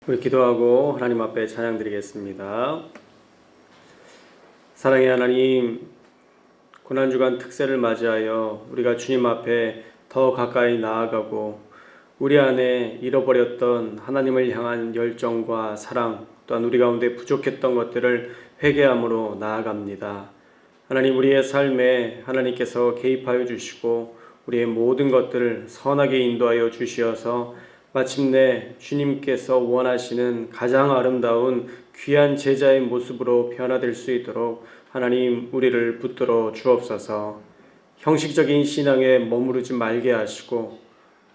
우리 기도하고 하나님 앞에 찬양드리겠습니다. 사랑의 하나님, 고난주간 특세를 맞이하여 우리가 주님 앞에 더 가까이 나아가고 우리 안에 잃어버렸던 하나님을 향한 열정과 사랑, 또한 우리 가운데 부족했던 것들을 회개함으로 나아갑니다. 하나님, 우리의 삶에 하나님께서 개입하여 주시고 우리의 모든 것들을 선하게 인도하여 주시어서 마침내 주님께서 원하시는 가장 아름다운 귀한 제자의 모습으로 변화될 수 있도록 하나님, 우리를 붙들어 주옵소서. 형식적인 신앙에 머무르지 말게 하시고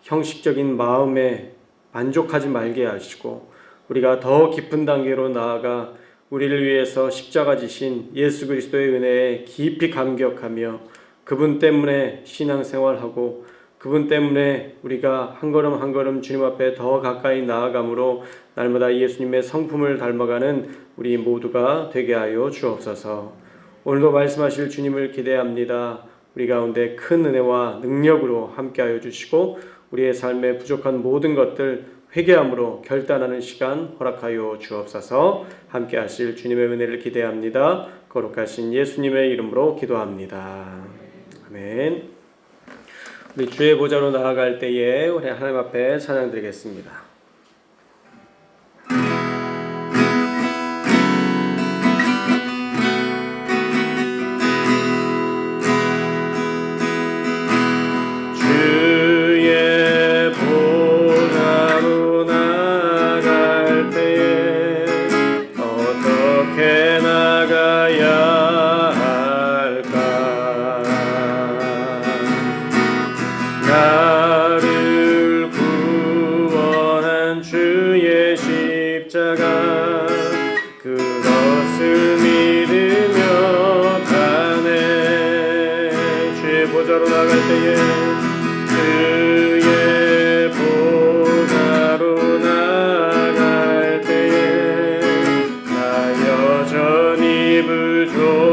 형식적인 마음에 만족하지 말게 하시고 우리가 더 깊은 단계로 나아가 우리를 위해서 십자가 지신 예수 그리스도의 은혜에 깊이 감격하며 그분 때문에 신앙생활하고 그분 때문에 우리가 한 걸음 한 걸음 주님 앞에 더 가까이 나아감으로 날마다 예수님의 성품을 닮아가는 우리 모두가 되게 하여 주옵소서. 오늘도 말씀하실 주님을 기대합니다. 우리 가운데 큰 은혜와 능력으로 함께하여 주시고 우리의 삶에 부족한 모든 것들 회개함으로 결단하는 시간 허락하여 주옵소서. 함께하실 주님의 은혜를 기대합니다. 거룩하신 예수님의 이름으로 기도합니다. 아멘. 우리 주의 보좌로 나아갈 때에 우리 하나님 앞에 찬양드리겠습니다. 주의 보좌로 나아갈 때에 어떻게 나가야 할까? 나를 구원한 주의 십자가 그것을 믿으며 가네. 주의 보좌로 나갈 때에 주의 보좌로 나갈 때에 나 여전히 부족하나.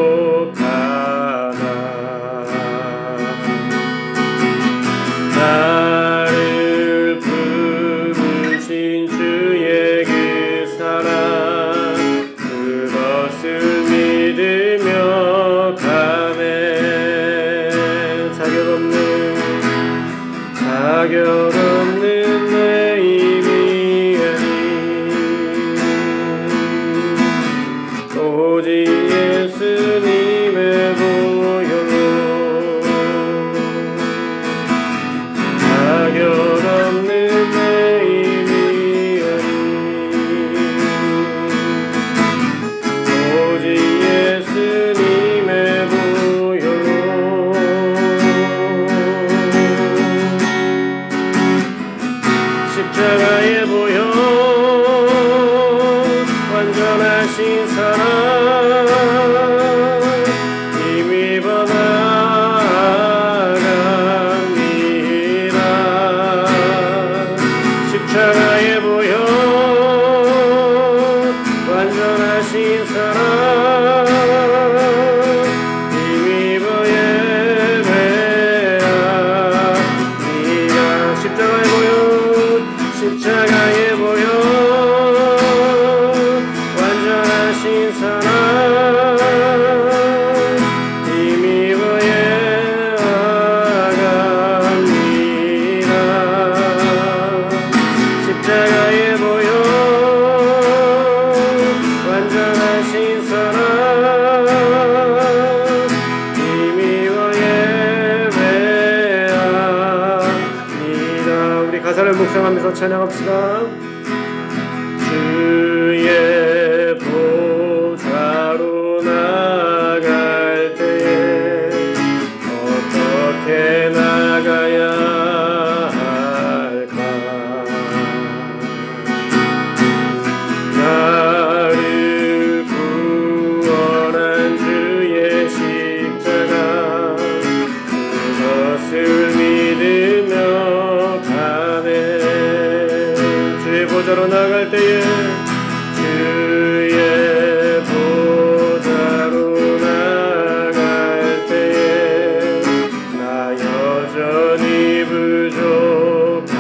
나를 부르신 주의 그 사랑 그것을 믿으며 가네. 자격 없는 내 힘이 아닌 오직 예수님의 보혈로 자격 없는 내 힘이 아닌 오직 예수님의 보혈로 십자가의 보혈 완전하신 사랑 힘입어 나아갑니다. 십자가의 보혈 완전하신 사랑 힘입어 예배합니다. 십자가의 보혈 십자가의 보혈 완전하신 사랑 힘입어 예배합니다. 십자가의 보혈 완전하신 사랑 힘입어 예배합니다. 우리 가사를 묵상하면서 찬양합시다. 주의 보좌로 나갈 때에 어떻게 나가야 할까? 나를 구원한 주의 십자가 그것을 믿으며 가네. 주의 보좌로 나갈 때에 주의 보좌로 나갈 때에 나 여전히 부족하나.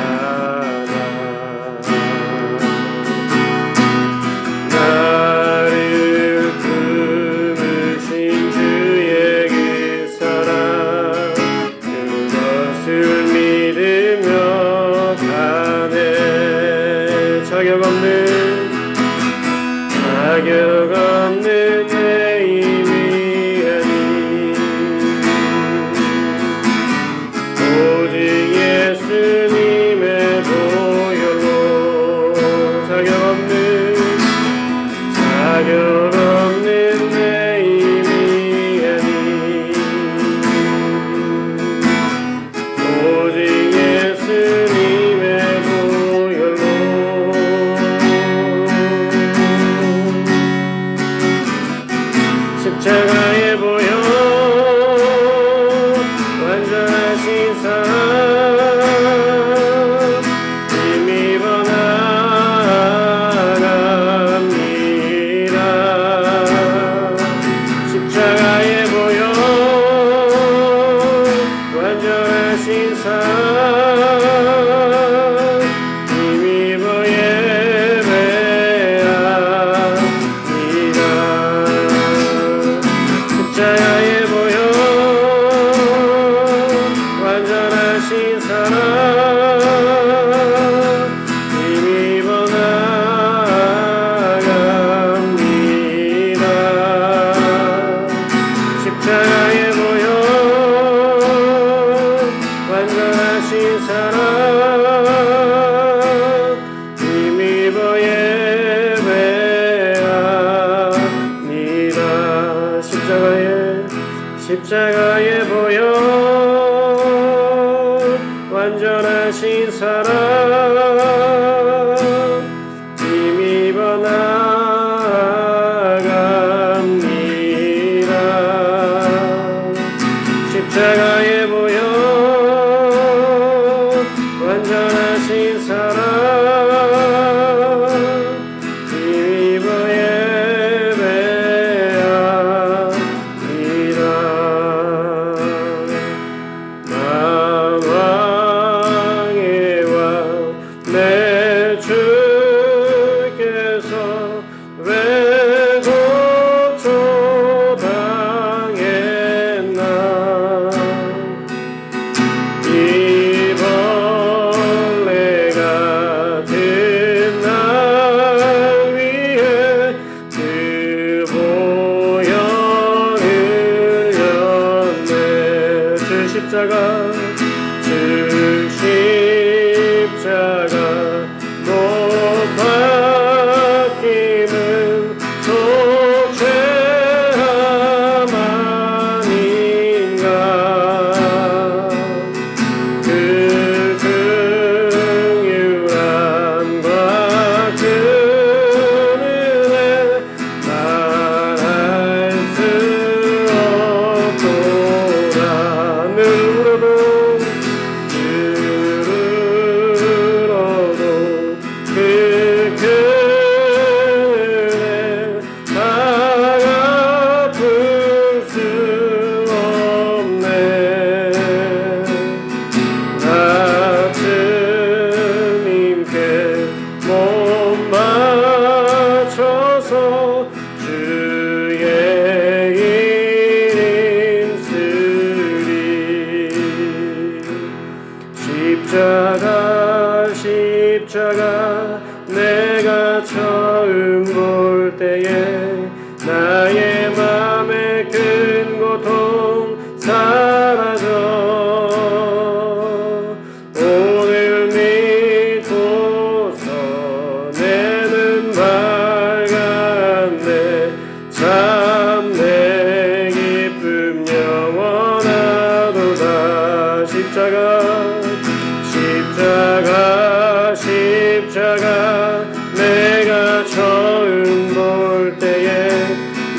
십자가에 보여 완전하신 사랑 힘입어 나아갑니다. 십자가에 보여 완전하신 사랑 힘입어 예배합니다. 만왕의 왕 내 주께서 왜 고초당했나. 이 벌레 같은 날 위해 그 보혈 흘렸네. 주 십자가 주 십자가 못 박힘은 속죄함 아닌가. 그 긍휼함과 그 은혜 말할 수 없도다. 늘 울어도 그 은혜 갚을 수 없네. 같은 님께 못 맞춰서 주의 일인 쓰리. 십자가 내가 처음 볼 때에 나의 맘에 큰 고통 사라져. 오늘 믿고서 내 눈 밝았네. 참 내 기쁨 영원하도다. 십자가 내가 처음 볼 때에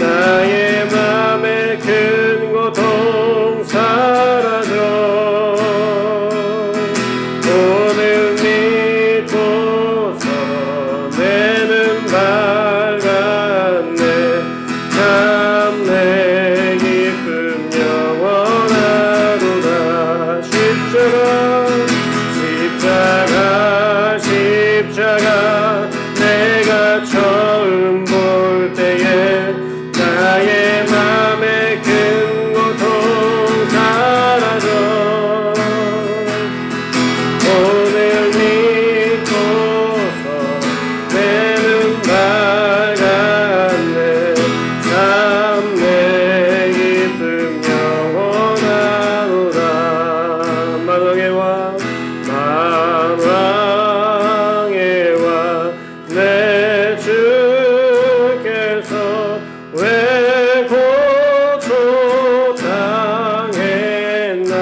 나의 맘에 큰 고통 사라져. 오늘 믿고서 내 눈 밝았네. 참 내 기쁨 영원하도다. 십자가 내가 처음 볼 때에 나의 맘에 큰 고통 사라져. 오늘 믿고서 내 눈 밝았네. 참 내 기쁨 영원하도다. 만왕의 왕 내 주께서 왜 고초당했나.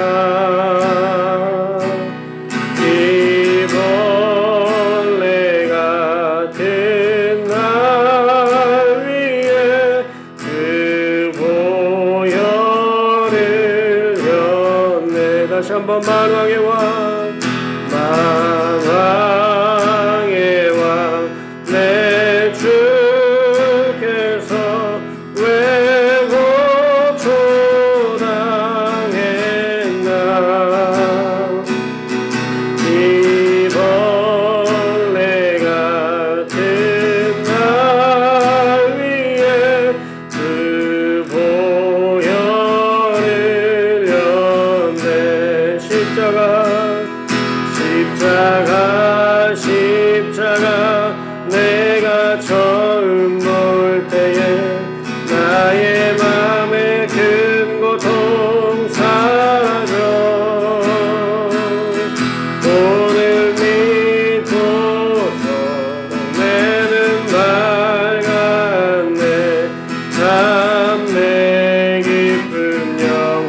이 벌레 같은 날 위에 그 보혈을 흘렸네. 다시 한번 만왕의 왕 내 주께서 왜 고초당했나. 이 벌레 같은 날 위에 그 보혈을 흘렸네. 십자가 내가 처음 볼 때에 나의 맘에 큰 고통 사라져. 오늘 믿고서 내 눈 밝았네. 참 내 기쁨 영원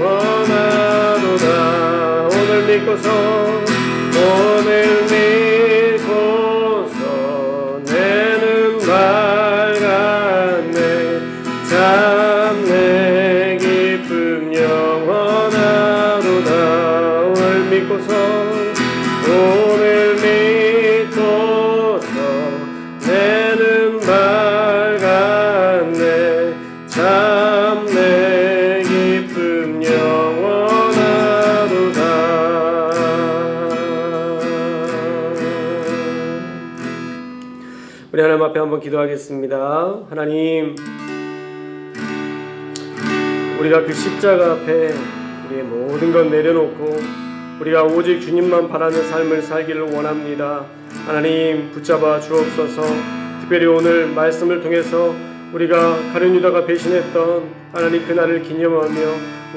우리 하나님 앞에 한번 기도하겠습니다. 하나님, 우리가 그 십자가 앞에 우리의 모든 것 내려놓고 우리가 오직 주님만 바라는 삶을 살기를 원합니다. 하나님, 붙잡아 주옵소서. 특별히 오늘 말씀을 통해서 우리가 가룟 유다가 배신했던 하나님 그날을 기념하며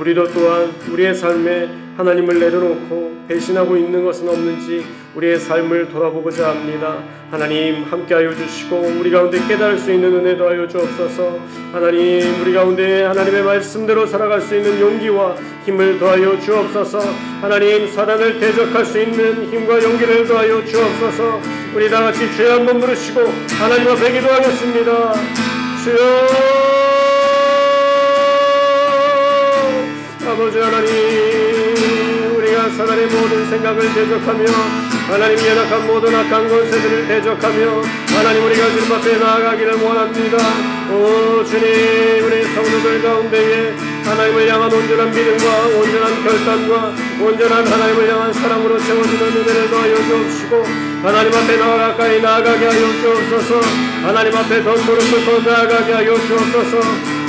우리도 또한 우리의 삶에 하나님을 내려놓고 배신하고 있는 것은 없는지 우리의 삶을 돌아보고자 합니다. 하나님, 함께하여 주시고 우리 가운데 깨달을 수 있는 은혜 더하여 주옵소서. 하나님, 우리 가운데 하나님의 말씀대로 살아갈 수 있는 용기와 힘을 더하여 주옵소서. 하나님, 사단을 대적할 수 있는 힘과 용기를 더하여 주옵소서. 우리 다같이 주여 한번 부르시고 하나님 앞에 기도하겠습니다. 주여, 아버지 하나님, 우리가 사단의 모든 생각을 대적하며 하나님 연약한 모든 악한 권세들을 대적하며 하나님 우리가 주님 앞에 나아가기를 원합니다. 오 주님, 우리 성도들 가운데에 하나님을 향한 온전한 믿음과 온전한 결단과 온전한 하나님을 향한 사랑으로 채워주는 은혜를 더하여 주옵시고 하나님 앞에 가까이 나아가게 하여 주옵소서. 하나님 앞에 더 무릎 꿇고 나아가게 하여 주옵소서.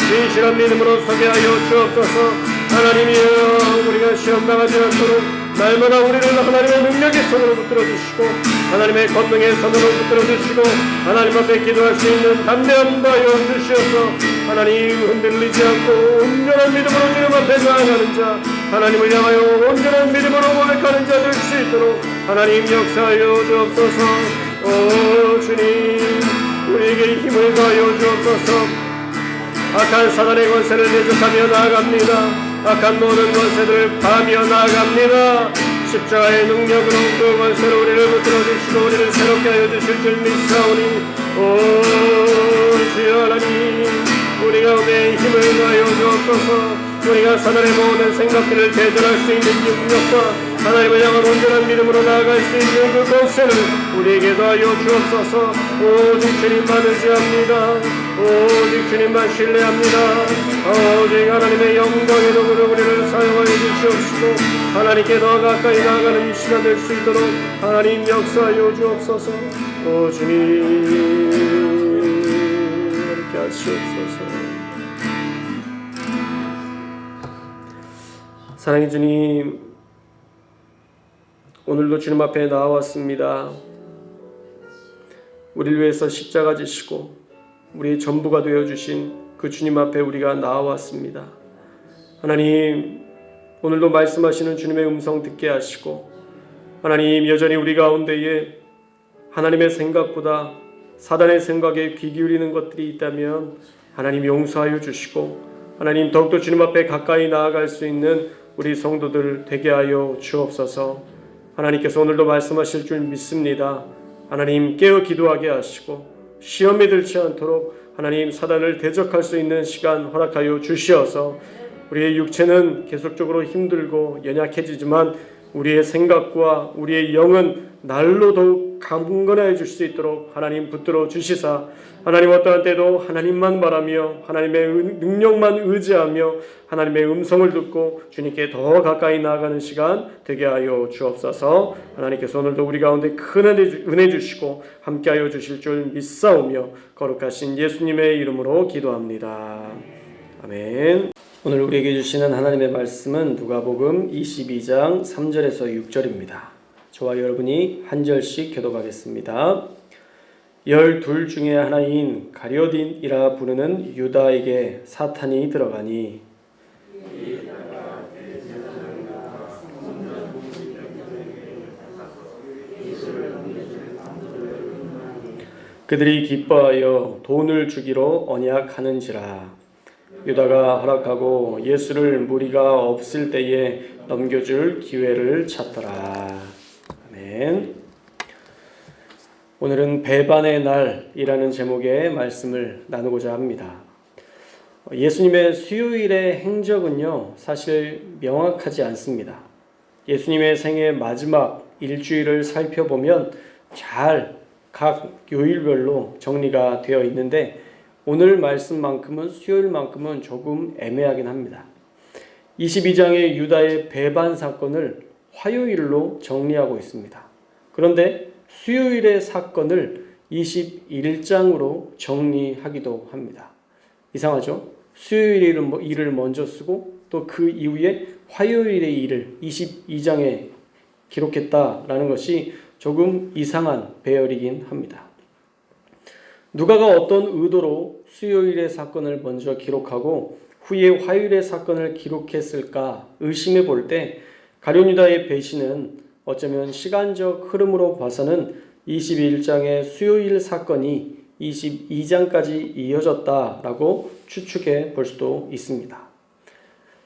진실한 믿음으로 서게 하여 주옵소서. 하나님이여, 우리가 시험당하지 않도록 날마다 우리를 하나님의 능력의 손으로 붙들어 주시고 하나님의 권능의 손으로 붙들어 주시고 하나님 앞에 기도할 수 있는 담대함 더하여 주시옵소서. 하나님, 흔들리지 않고 온전한 믿음으로 주님 앞에 나아가는 자, 하나님을 향하여 온전한 믿음으로 고백하는 자 될 수 있도록 하나님 역사하여 주옵소서. 오 주님, 우리에게 힘을 더하여 주옵소서. 악한 사단의 권세를 대적하며 나아갑니다. 악한 모든 권세들을 파하며 나아갑니다. 십자가의 능력으로 그 권세로 우리를 붙들어 주시고 우리를 새롭게 하여 주실 줄 믿사오니 오 주여 하나님, 우리 가운데 힘을 더하여 주옵소서. 우리가 사단의 모든 생각들을 대전할 수 있는 능력과 하나님을 향한 온전한 믿음으로 나아갈 수 있는 그 권세를 우리에게 더하여 주옵소서. 오직 주님만 의지합니다. 오직 주님만 신뢰합니다. 오직 하나님의 영광의 도구로 우리를 사용하여 주시옵시고 하나님께 더 가까이 나아가는 이 시간 될 수 있도록 하나님 역사하여 주옵소서. 오 주님, 이렇게 하시옵소서. 사랑의 주님, 오늘도 주님 앞에 나왔습니다. 우리를 위해서 십자가 지시고 우리의 전부가 되어주신 그 주님 앞에 우리가 나왔습니다. 하나님, 오늘도 말씀하시는 주님의 음성 듣게 하시고 하나님, 여전히 우리 가운데에 하나님의 생각보다 사단의 생각에 귀 기울이는 것들이 있다면 하나님 용서하여 주시고 하나님, 더욱더 주님 앞에 가까이 나아갈 수 있는 우리 성도들 되게 하여 주옵소서. 하나님께서 오늘도 말씀하실 줄 믿습니다. 하나님, 깨어 기도하게 하시고 시험에 들지 않도록 하나님 사단을 대적할 수 있는 시간 허락하여 주시어서 우리의 육체는 계속적으로 힘들고 연약해지지만 우리의 생각과 우리의 영은 날로 더욱 강건해질 수 있도록 하나님 붙들어 주시사 하나님 어떠한 때도 하나님만 바라며 하나님의 능력만 의지하며 하나님의 음성을 듣고 주님께 더 가까이 나아가는 시간 되게 하여 주옵소서. 하나님께서 오늘도 우리 가운데 큰 은혜 주시고 함께하여 주실 줄 믿사오며 거룩하신 예수님의 이름으로 기도합니다. 아멘. 오늘 우리에게 주시는 하나님의 말씀은 누가복음 22장 3절에서 6절입니다. 저와 여러분이 한 절씩 교독하겠습니다. 12 중에 하나인 가룟유다이라 부르는 유다에게 사탄이 들어가니 그들이 기뻐하여 돈을 주기로 언약하는지라. 유다가 허락하고 예수를 무리가 없을 때에 넘겨줄 기회를 찾더라. 아멘. 오늘은 배반의 날이라는 제목의 말씀을 나누고자 합니다. 예수님의 수요일의 행적은요, 사실 명확하지 않습니다. 예수님의 생애 마지막 일주일을 살펴보면 잘 각 요일별로 정리가 되어 있는데 오늘 말씀만큼은 수요일만큼은 조금 애매하긴 합니다. 22장의 유다의 배반 사건을 화요일로 정리하고 있습니다. 그런데 수요일의 사건을 21장으로 정리하기도 합니다. 이상하죠? 수요일의 일을 먼저 쓰고 또 그 이후에 화요일의 일을 22장에 기록했다라는 것이 조금 이상한 배열이긴 합니다. 누가가 어떤 의도로 수요일의 사건을 먼저 기록하고 후에 화요일의 사건을 기록했을까 의심해 볼 때 가룟 유다의 배신은 어쩌면 시간적 흐름으로 봐서는 21장의 수요일 사건이 22장까지 이어졌다라고 추측해 볼 수도 있습니다.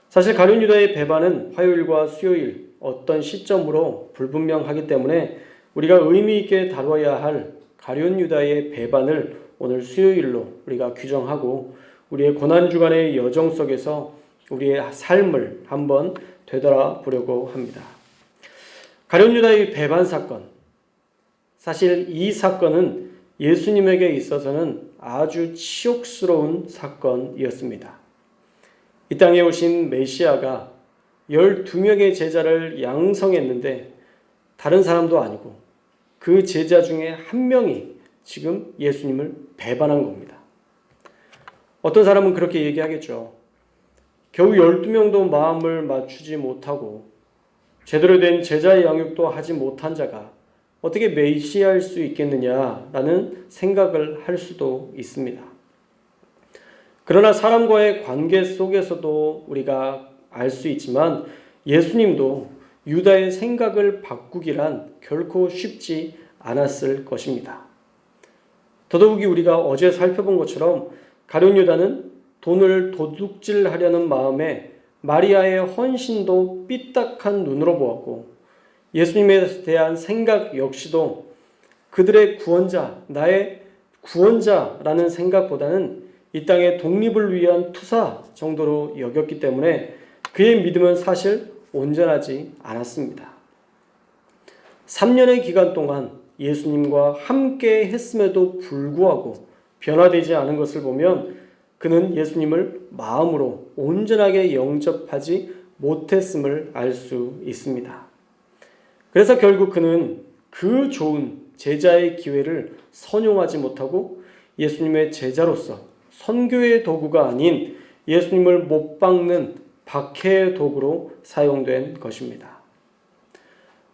사실 가룟 유다의 배반은 화요일과 수요일 어떤 시점으로 불분명하기 때문에 우리가 의미 있게 다뤄야 할 가룟 유다의 배반을 오늘 수요일로 우리가 규정하고 우리의 고난주간의 여정 속에서 우리의 삶을 한번 되돌아보려고 합니다. 가룟 유다의 배반 사건, 사실 이 사건은 예수님에게 있어서는 아주 치욕스러운 사건이었습니다. 이 땅에 오신 메시아가 12명의 제자를 양성했는데 다른 사람도 아니고 그 제자 중에 한 명이 지금 예수님을 배반한 겁니다. 어떤 사람은 그렇게 얘기하겠죠. 겨우 12명도 마음을 맞추지 못하고 제대로 된 제자의 양육도 하지 못한 자가 어떻게 메시아일 수 있겠느냐라는 생각을 할 수도 있습니다. 그러나 사람과의 관계 속에서도 우리가 알 수 있지만 예수님도 유다의 생각을 바꾸기란 결코 쉽지 않았을 것입니다. 더더욱이 우리가 어제 살펴본 것처럼 가룟 유다는 돈을 도둑질하려는 마음에 마리아의 헌신도 삐딱한 눈으로 보았고 예수님에 대한 생각 역시도 그들의 구원자, 나의 구원자라는 생각보다는 이 땅의 독립을 위한 투사 정도로 여겼기 때문에 그의 믿음은 사실 온전하지 않았습니다. 3년의 기간 동안 예수님과 함께 했음에도 불구하고 변화되지 않은 것을 보면 그는 예수님을 마음으로 온전하게 영접하지 못했음을 알 수 있습니다. 그래서 결국 그는 그 좋은 제자의 기회를 선용하지 못하고 예수님의 제자로서 선교의 도구가 아닌 예수님을 못 박는 박해의 도구로 사용된 것입니다.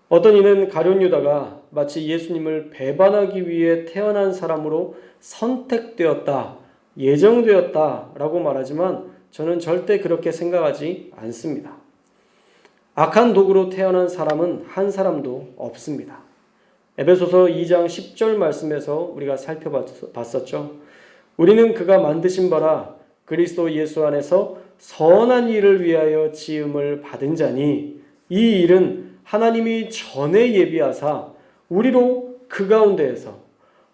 어떤 이는 가룟 유다가 마치 예수님을 배반하기 위해 태어난 사람으로 선택되었다, 예정되었다라고 말하지만 저는 절대 그렇게 생각하지 않습니다. 악한 도구로 태어난 사람은 한 사람도 없습니다. 에베소서 2장 10절 말씀에서 우리가 살펴봤었죠. 우리는 그가 만드신 바라 그리스도 예수 안에서 선한 일을 위하여 지음을 받은 자니 이 일은 하나님이 전에 예비하사 우리로 그 가운데에서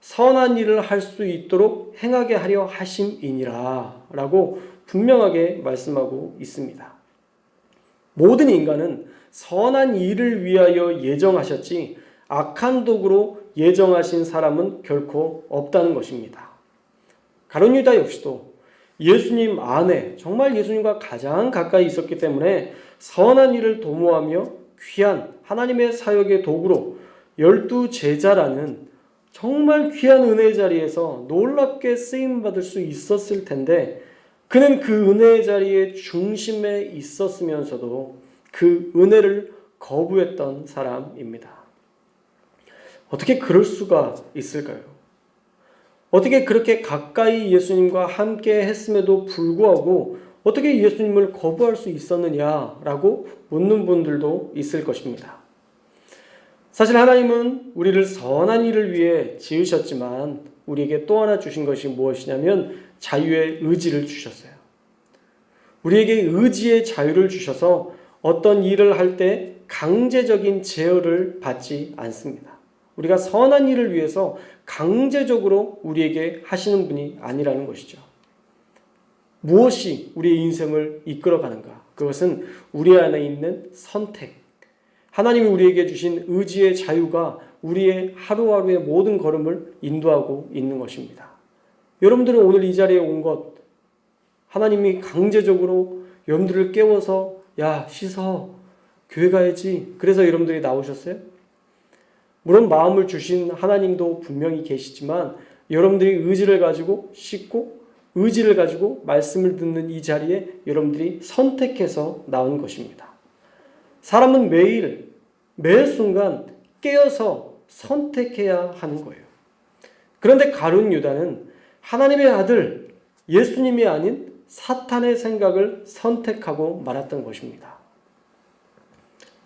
선한 일을 할 수 있도록 행하게 하려 하심이니라 라고 분명하게 말씀하고 있습니다. 모든 인간은 선한 일을 위하여 예정하셨지 악한 도구로 예정하신 사람은 결코 없다는 것입니다. 가룟 유다 역시도 예수님 안에 정말 예수님과 가장 가까이 있었기 때문에 선한 일을 도모하며 귀한 하나님의 사역의 도구로 12제자라는 정말 귀한 은혜의 자리에서 놀랍게 쓰임받을 수 있었을 텐데 그는 그 은혜의 자리의 중심에 있었으면서도 그 은혜를 거부했던 사람입니다. 어떻게 그럴 수가 있을까요? 어떻게 그렇게 가까이 예수님과 함께 했음에도 불구하고 어떻게 예수님을 거부할 수 있었느냐라고 묻는 분들도 있을 것입니다. 사실 하나님은 우리를 선한 일을 위해 지으셨지만 우리에게 또 하나 주신 것이 무엇이냐면 자유의 의지를 주셨어요. 우리에게 의지의 자유를 주셔서 어떤 일을 할 때 강제적인 제어를 받지 않습니다. 우리가 선한 일을 위해서 강제적으로 우리에게 하시는 분이 아니라는 것이죠. 무엇이 우리의 인생을 이끌어가는가? 그것은 우리 안에 있는 선택. 하나님이 우리에게 주신 의지의 자유가 우리의 하루하루의 모든 걸음을 인도하고 있는 것입니다. 여러분들은 오늘 이 자리에 온 것, 하나님이 강제적으로 여러분들을 깨워서 야 씻어 교회 가야지 그래서 여러분들이 나오셨어요? 물론 마음을 주신 하나님도 분명히 계시지만 여러분들이 의지를 가지고 씻고 의지를 가지고 말씀을 듣는 이 자리에 여러분들이 선택해서 나온 것입니다. 사람은 매일 매 순간 깨어서 선택해야 하는 거예요. 그런데 가룟 유다는 하나님의 아들 예수님이 아닌 사탄의 생각을 선택하고 말았던 것입니다.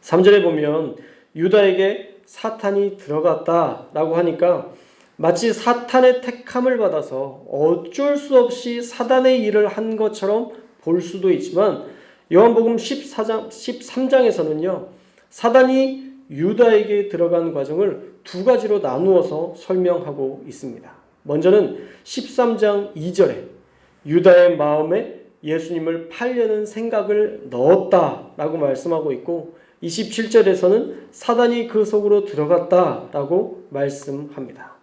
3절에 보면 유다에게 사탄이 들어갔다라고 하니까 마치 사탄의 택함을 받아서 어쩔 수 없이 사단의 일을 한 것처럼 볼 수도 있지만 요한복음 13장에서는요. 사단이 유다에게 들어간 과정을 두 가지로 나누어서 설명하고 있습니다. 먼저는 13장 2절에 유다의 마음에 예수님을 팔려는 생각을 넣었다라고 말씀하고 있고 27절에서는 사단이 그 속으로 들어갔다라고 말씀합니다.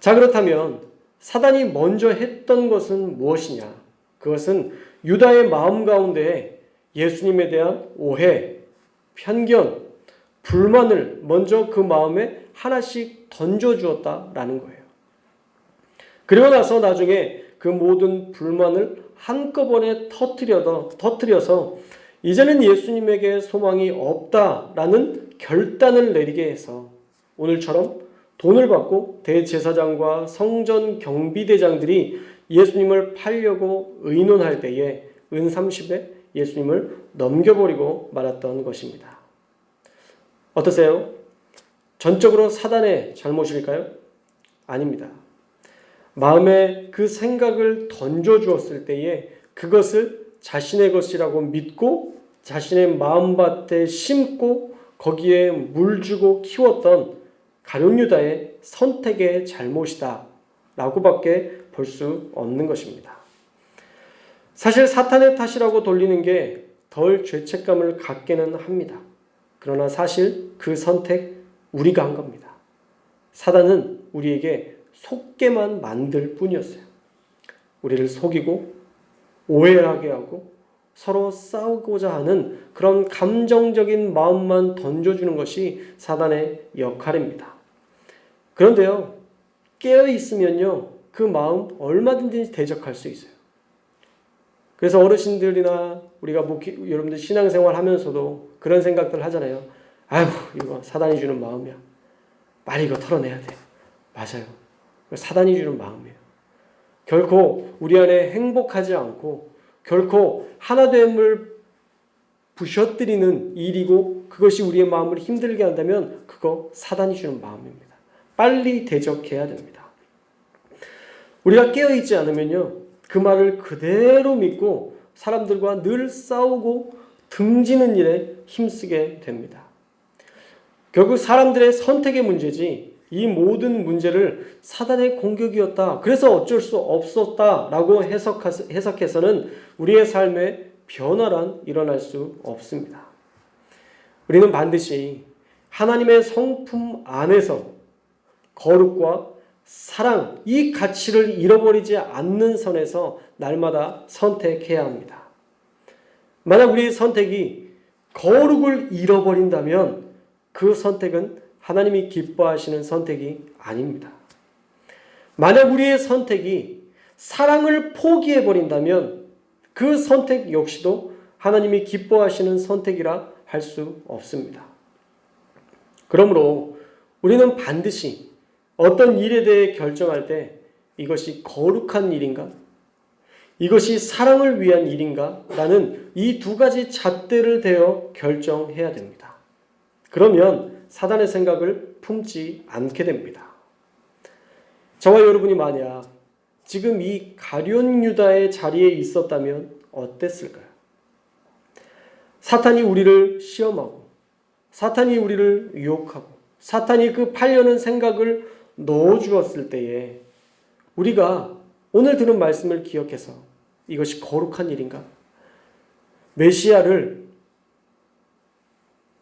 자, 그렇다면 사단이 먼저 했던 것은 무엇이냐? 그것은 유다의 마음 가운데 예수님에 대한 오해, 편견, 불만을 먼저 그 마음에 하나씩 던져주었다라는 거예요. 그리고 나서 나중에 그 모든 불만을 한꺼번에 터뜨려서 이제는 예수님에게 소망이 없다라는 결단을 내리게 해서 오늘처럼 돈을 받고 대제사장과 성전 경비대장들이 예수님을 팔려고 의논할 때에 은 30에 예수님을 넘겨버리고 말았던 것입니다. 어떠세요? 전적으로 사단의 잘못일까요? 아닙니다. 마음에 그 생각을 던져주었을 때에 그것을 자신의 것이라고 믿고 자신의 마음밭에 심고 거기에 물 주고 키웠던 가룟 유다의 선택의 잘못이다 라고밖에 볼 수 없는 것입니다. 사실 사탄의 탓이라고 돌리는 게 덜 죄책감을 갖게는 합니다. 그러나 사실 그 선택 우리가 한 겁니다. 사단은 우리에게 속게만 만들 뿐이었어요. 우리를 속이고 오해하게 하고 서로 싸우고자 하는 그런 감정적인 마음만 던져주는 것이 사단의 역할입니다. 그런데요, 깨어있으면요, 그 마음 얼마든지 대적할 수 있어요. 그래서 어르신들이나 우리가 여러분들 신앙생활 하면서도 그런 생각들 하잖아요. 아유, 이거 사단이 주는 마음이야. 빨리 이거 털어내야 돼. 맞아요. 사단이 주는 마음이에요. 결코 우리 안에 행복하지 않고 결코 하나됨을 부셔뜨리는 일이고 그것이 우리의 마음을 힘들게 한다면 그거 사단이 주는 마음입니다. 빨리 대적해야 됩니다. 우리가 깨어있지 않으면요, 그 말을 그대로 믿고 사람들과 늘 싸우고 등지는 일에 힘쓰게 됩니다. 결국 사람들의 선택의 문제지 이 모든 문제를 사단의 공격이었다, 그래서 어쩔 수 없었다라고 해석해서는 우리의 삶에 변화란 일어날 수 없습니다. 우리는 반드시 하나님의 성품 안에서 거룩과 사랑, 이 가치를 잃어버리지 않는 선에서 날마다 선택해야 합니다. 만약 우리의 선택이 거룩을 잃어버린다면 그 선택은 하나님이 기뻐하시는 선택이 아닙니다. 만약 우리의 선택이 사랑을 포기해버린다면 그 선택 역시도 하나님이 기뻐하시는 선택이라 할 수 없습니다. 그러므로 우리는 반드시 어떤 일에 대해 결정할 때 이것이 거룩한 일인가? 이것이 사랑을 위한 일인가? 라는 이 두 가지 잣대를 대어 결정해야 됩니다. 그러면 사단의 생각을 품지 않게 됩니다. 저와 여러분이 만약 지금 이 가룟 유다의 자리에 있었다면 어땠을까요? 사탄이 우리를 시험하고 사탄이 우리를 유혹하고 사탄이 그 팔려는 생각을 넣어주었을 때에 우리가 오늘 들은 말씀을 기억해서 이것이 거룩한 일인가? 메시아를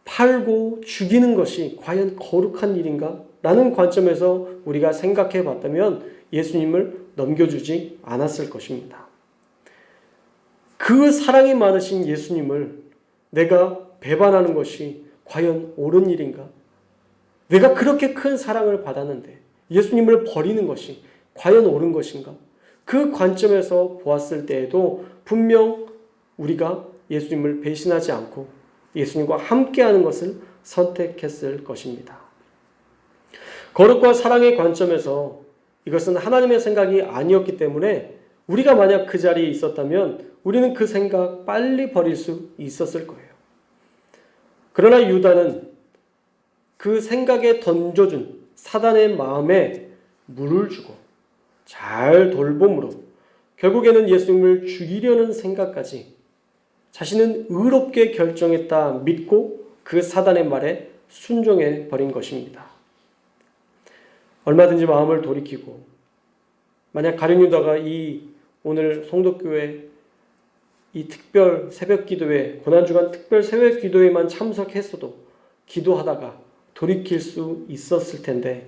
팔고 죽이는 것이 과연 거룩한 일인가? 라는 관점에서 우리가 생각해 봤다면 예수님을 넘겨주지 않았을 것입니다. 그 사랑이 많으신 예수님을 내가 배반하는 것이 과연 옳은 일인가? 내가 그렇게 큰 사랑을 받았는데 예수님을 버리는 것이 과연 옳은 것인가? 그 관점에서 보았을 때에도 분명 우리가 예수님을 배신하지 않고 예수님과 함께하는 것을 선택했을 것입니다. 거룩과 사랑의 관점에서 이것은 하나님의 생각이 아니었기 때문에 우리가 만약 그 자리에 있었다면 우리는 그 생각 빨리 버릴 수 있었을 거예요. 그러나 유다는 그 생각에 던져준 사단의 마음에 물을 주고 잘 돌봄으로 결국에는 예수님을 죽이려는 생각까지 자신은 의롭게 결정했다 믿고 그 사단의 말에 순종해 버린 것입니다. 얼마든지 마음을 돌이키고 만약 가룟 유다가 이 오늘 송도교회 이 특별 새벽 기도회 고난주간 특별 새벽 기도회만 참석했어도 기도하다가 돌이킬 수 있었을 텐데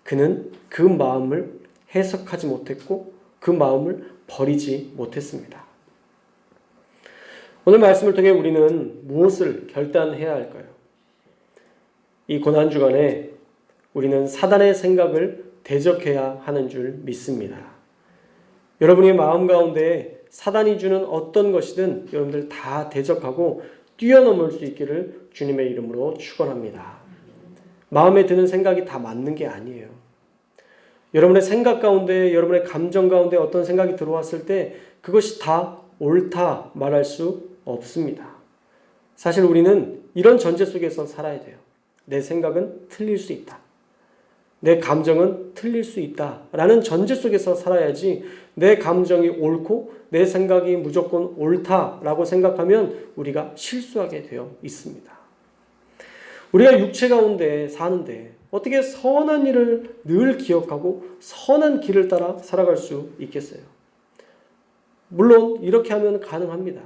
그는 그 마음을 해석하지 못했고 그 마음을 버리지 못했습니다. 오늘 말씀을 통해 우리는 무엇을 결단해야 할까요? 이 고난주간에 우리는 사단의 생각을 대적해야 하는 줄 믿습니다. 여러분의 마음 가운데 사단이 주는 어떤 것이든 여러분들 다 대적하고 뛰어넘을 수 있기를 주님의 이름으로 축원합니다. 마음에 드는 생각이 다 맞는 게 아니에요. 여러분의 생각 가운데, 여러분의 감정 가운데 어떤 생각이 들어왔을 때 그것이 다 옳다 말할 수 없습니다. 사실 우리는 이런 전제 속에서 살아야 돼요. 내 생각은 틀릴 수 있다. 내 감정은 틀릴 수 있다라는 전제 속에서 살아야지 내 감정이 옳고 내 생각이 무조건 옳다라고 생각하면 우리가 실수하게 되어 있습니다. 우리가 육체 가운데 사는데 어떻게 선한 일을 늘 기억하고 선한 길을 따라 살아갈 수 있겠어요? 물론 이렇게 하면 가능합니다.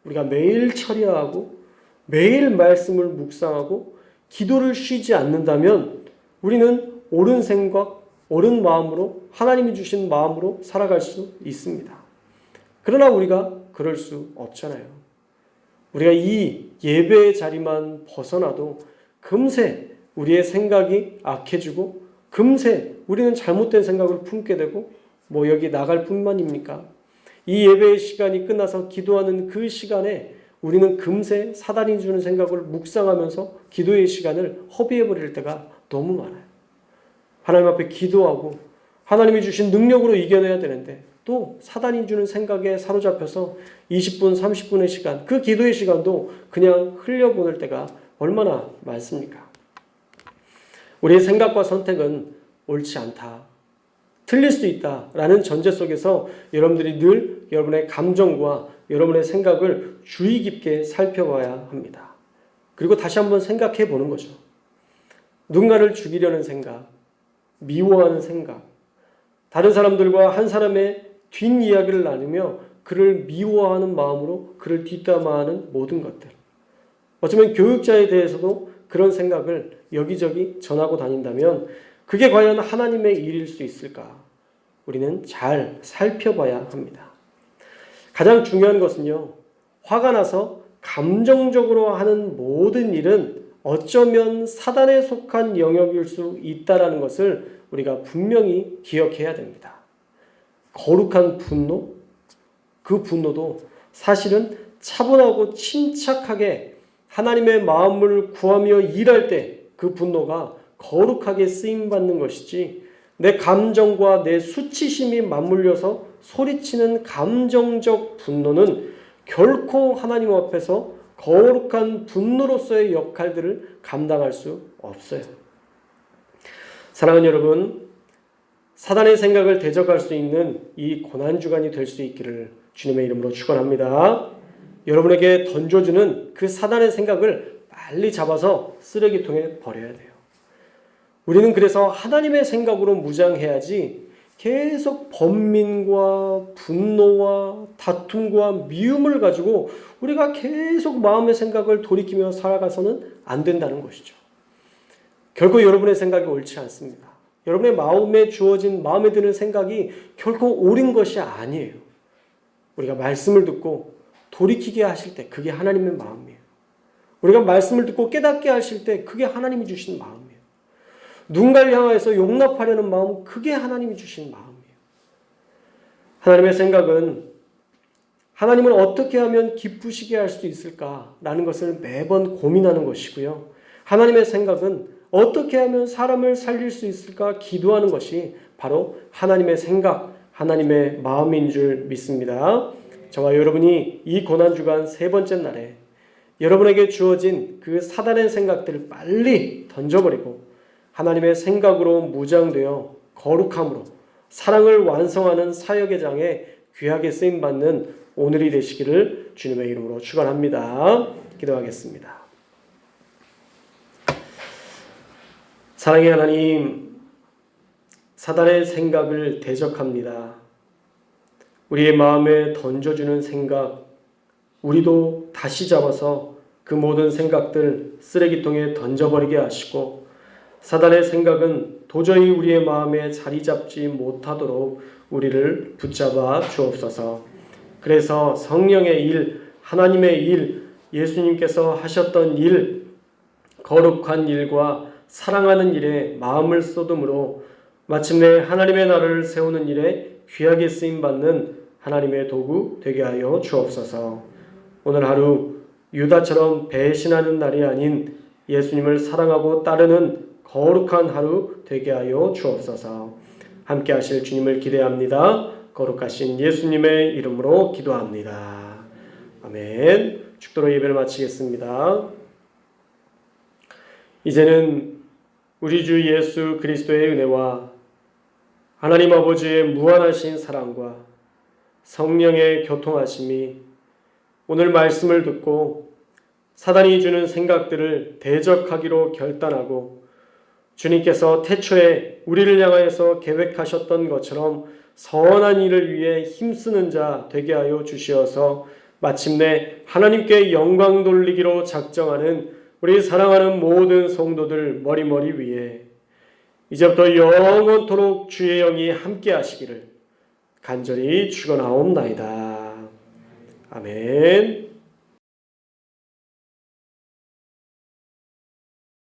우리가 매일 처리하고 매일 말씀을 묵상하고 기도를 쉬지 않는다면 우리는 옳은 생각, 옳은 마음으로 하나님이 주신 마음으로 살아갈 수 있습니다. 그러나 우리가 그럴 수 없잖아요. 우리가 이 예배의 자리만 벗어나도 금세 우리의 생각이 악해지고 금세 우리는 잘못된 생각을 품게 되고 여기 나갈 뿐만입니까? 이 예배의 시간이 끝나서 기도하는 그 시간에 우리는 금세 사단이 주는 생각을 묵상하면서 기도의 시간을 허비해버릴 때가 너무 많아요. 하나님 앞에 기도하고 하나님이 주신 능력으로 이겨내야 되는데 또 사단이 주는 생각에 사로잡혀서 20분, 30분의 시간, 그 기도의 시간도 그냥 흘려보낼 때가 얼마나 많습니까? 우리의 생각과 선택은 옳지 않다, 틀릴 수 있다라는 전제 속에서 여러분들이 늘 여러분의 감정과 여러분의 생각을 주의 깊게 살펴봐야 합니다. 그리고 다시 한번 생각해 보는 거죠. 누군가를 죽이려는 생각, 미워하는 생각, 다른 사람들과 한 사람의 뒷이야기를 나누며 그를 미워하는 마음으로 그를 뒷담화하는 모든 것들. 어쩌면 교육자에 대해서도 그런 생각을 여기저기 전하고 다닌다면 그게 과연 하나님의 일일 수 있을까? 우리는 잘 살펴봐야 합니다. 가장 중요한 것은요, 화가 나서 감정적으로 하는 모든 일은 어쩌면 사단에 속한 영역일 수 있다는 것을 우리가 분명히 기억해야 됩니다. 거룩한 분노, 그 분노도 사실은 차분하고 침착하게 하나님의 마음을 구하며 일할 때 그 분노가 거룩하게 쓰임받는 것이지 내 감정과 내 수치심이 맞물려서 소리치는 감정적 분노는 결코 하나님 앞에서 거룩한 분노로서의 역할들을 감당할 수 없어요. 사랑하는 여러분, 사단의 생각을 대적할 수 있는 이 고난주간이 될 수 있기를 주님의 이름으로 축원합니다. 여러분에게 던져주는 그 사단의 생각을 빨리 잡아서 쓰레기통에 버려야 돼요. 우리는 그래서 하나님의 생각으로 무장해야지 계속 번민과 분노와 다툼과 미움을 가지고 우리가 계속 마음의 생각을 돌이키며 살아가서는 안 된다는 것이죠. 결코 여러분의 생각이 옳지 않습니다. 여러분의 마음에 주어진 마음에 드는 생각이 결코 옳은 것이 아니에요. 우리가 말씀을 듣고 돌이키게 하실 때 그게 하나님의 마음이에요. 우리가 말씀을 듣고 깨닫게 하실 때 그게 하나님이 주신 마음이에요. 누군가를 향해서 용납하려는 마음, 그게 하나님이 주신 마음이에요. 하나님의 생각은 하나님을 어떻게 하면 기쁘시게 할 수 있을까라는 것을 매번 고민하는 것이고요. 하나님의 생각은 어떻게 하면 사람을 살릴 수 있을까 기도하는 것이 바로 하나님의 생각, 하나님의 마음인 줄 믿습니다. 저와 여러분이 이 고난주간 세 번째 날에 여러분에게 주어진 그 사단의 생각들을 빨리 던져버리고 하나님의 생각으로 무장되어 거룩함으로 사랑을 완성하는 사역의 장에 귀하게 쓰임받는 오늘이 되시기를 주님의 이름으로 축원합니다. 기도하겠습니다. 사랑의 하나님, 사단의 생각을 대적합니다. 우리의 마음에 던져주는 생각, 우리도 다시 잡아서 그 모든 생각들 쓰레기통에 던져버리게 하시고 사단의 생각은 도저히 우리의 마음에 자리 잡지 못하도록 우리를 붙잡아 주옵소서. 그래서 성령의 일, 하나님의 일, 예수님께서 하셨던 일, 거룩한 일과 사랑하는 일에 마음을 쏟음으로 마침내 하나님의 나라를 세우는 일에 귀하게 쓰임받는 하나님의 도구 되게 하여 주옵소서. 오늘 하루 유다처럼 배신하는 날이 아닌 예수님을 사랑하고 따르는 거룩한 하루 되게 하여 주옵소서. 함께 하실 주님을 기대합니다. 거룩하신 예수님의 이름으로 기도합니다. 아멘. 축도로 예배를 마치겠습니다. 이제는 우리 주 예수 그리스도의 은혜와 하나님 아버지의 무한하신 사랑과 성령의 교통하심이 오늘 말씀을 듣고 사단이 주는 생각들을 대적하기로 결단하고 주님께서 태초에 우리를 향하여서 계획하셨던 것처럼 선한 일을 위해 힘쓰는 자 되게 하여 주시어서 마침내 하나님께 영광 돌리기로 작정하는 우리 사랑하는 모든 성도들 머리머리 위에 이제부터 영원토록 주의 영이 함께 하시기를 간절히 축원하옵나이다. 아멘.